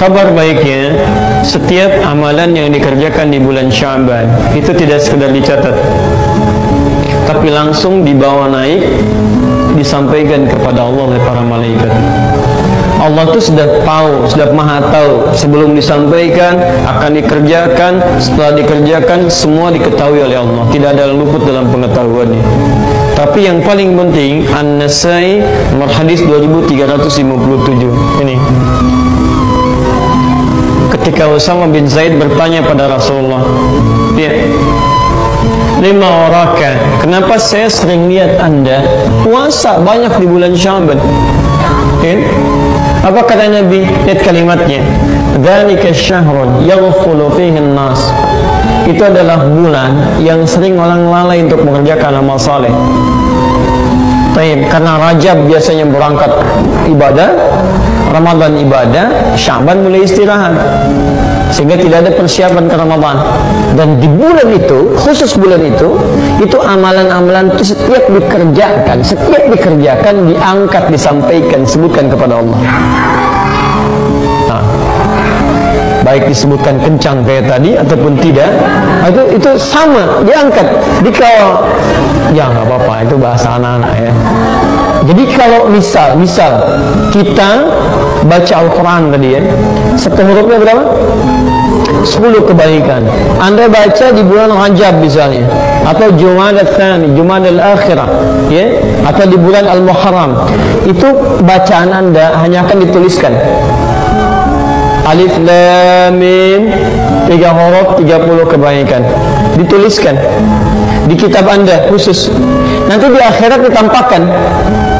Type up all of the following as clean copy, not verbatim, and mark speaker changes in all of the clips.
Speaker 1: Kabar baiknya, setiap amalan yang dikerjakan di bulan Sya'ban itu tidak sekedar dicatat, tapi langsung dibawa naik, disampaikan kepada Allah oleh para malaikat. Allah itu sudah tahu, sudah maha tahu sebelum disampaikan akan dikerjakan, setelah dikerjakan semua diketahui oleh Allah, tidak ada yang luput dalam pengetahuannya. Tapi yang paling penting, An-Nasai nomor hadis 2357 ini. Ketika Usama bin Zaid bertanya pada Rasulullah, ya, lima oraka, kenapa saya sering lihat anda puasa banyak di bulan Sya'ban? Ya? Apa kata Nabi? Lihat kalimatnya, dzalika syahrun yaghfulu fihi an-nas. Itu adalah bulan yang sering orang lalai untuk mengerjakan amal saleh. Karena Rajab biasanya berangkat ibadah, Ramadan ibadah, Sya'ban mulai istirahat, sehingga tidak ada persiapan ke Ramadan. Dan di bulan itu, khusus bulan itu amalan-amalan itu setiap dikerjakan diangkat, disampaikan, disebutkan kepada Allah. Nah, baik disebutkan kencang kayak tadi ataupun tidak, itu sama diangkat. Jadi kalau ya nggak apa-apa, itu bahasa anak-anak ya. Jadi kalau misal kita baca Al-Quran tadi ya, satu hurufnya berapa? 10 kebaikan. Anda baca di bulan Rajab misalnya, atau Jumadal Tsani, Jumadal Akhirah, ya, atau di bulan Al-Muharram, itu bacaan Anda hanya akan dituliskan. Alif Lam Mim, 3 huruf, 30 kebaikan, dituliskan di kitab Anda khusus. Nanti di akhirat ditampakkan,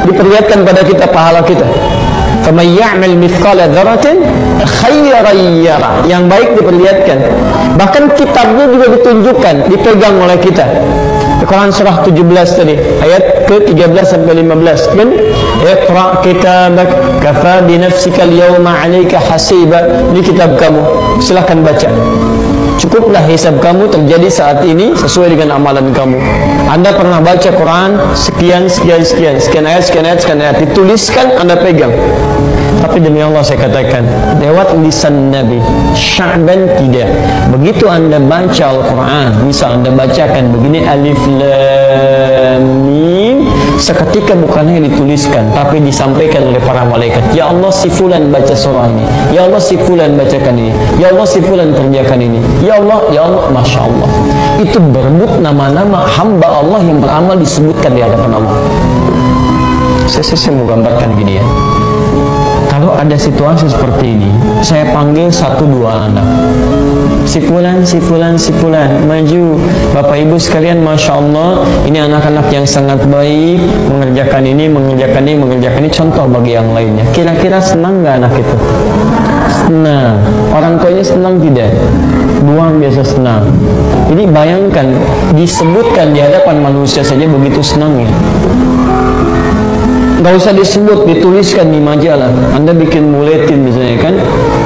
Speaker 1: diperlihatkan pada kita pahala kita. Faman ya'mal mithqala dzarratin khairan yara, yang baik diperlihatkan. Bahkan kitabnya juga ditunjukkan, dipegang oleh kita. Quran surah 17 tadi, ayat ke-13 sampai 15 kan? Iqra kitabak kafa bi nafsika al-yawma 'alaika hasiba. Ini kitab kamu, silakan baca. Cukuplah hisab kamu terjadi saat ini sesuai dengan amalan kamu. Anda pernah baca Quran sekian ayat, dituliskan, Anda pegang. Tapi demi Allah saya katakan, lewat lisan Nabi, Sya'ban tidak. Begitu Anda baca Al-Quran, misal Anda bacakan begini, Alif Lam Mim, seketika bukan hanya dituliskan, tapi disampaikan oleh para malaikat. Ya Allah, si fulan baca surah ini. Ya Allah, si fulan bacakan ini. Ya Allah, si fulan kerjakan ini. Ya Allah, Masya Allah. Itu berebut nama-nama hamba Allah yang beramal disebutkan di hadapan Allah. Saya mau gambarkan gini ya. Kalau ada situasi seperti ini, saya panggil 1-2 anak. Si fulan, maju. Bapak ibu sekalian, Masya Allah, ini anak-anak yang sangat baik, mengerjakan ini, contoh bagi yang lainnya. Kira-kira senang nggak anak itu? Senang. Orang tuanya senang tidak? Buang biasa senang. Jadi bayangkan, disebutkan di hadapan manusia saja begitu senangnya. Gak usah disebut, dituliskan di majalah. Anda bikin buletin misalnya kan,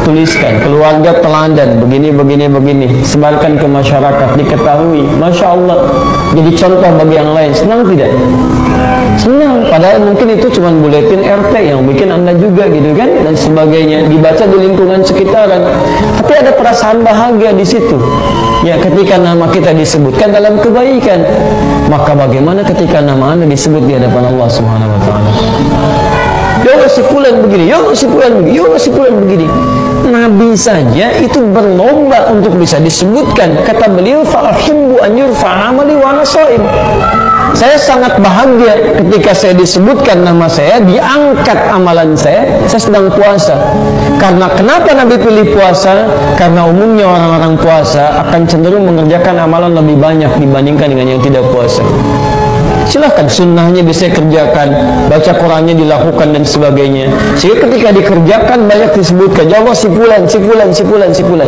Speaker 1: tuliskan keluarga teladan begini, sebarkan ke masyarakat, diketahui. Masya Allah, jadi contoh bagi yang lain. Senang tidak? Senang. Padahal mungkin itu cuma buletin RT yang bikin Anda juga gitu kan, dan sebagainya, dibaca di lingkungan sekitaran. Tapi ada perasaan bahagia di situ. Ya, ketika nama kita disebutkan dalam kebaikan, maka bagaimana ketika nama Anda disebut di hadapan Allah Subhanahu wa taala? Ya Allah, si fulan begini, ya Allah, si fulan begini. Nabi saja itu berlomba untuk bisa disebutkan. Kata beliau, fa'ahibbu an yurfa amali wa ana shaim. Saya sangat bahagia ketika saya disebutkan nama saya, diangkat amalan saya sedang puasa. Karena kenapa Nabi pilih puasa? Karena umumnya orang-orang puasa akan cenderung mengerjakan amalan lebih banyak dibandingkan dengan yang tidak puasa. Silahkan sunnahnya bisa kerjakan, baca Qurannya dilakukan dan sebagainya. Sehingga ketika dikerjakan banyak disebutkan, ya Allah, si fulan.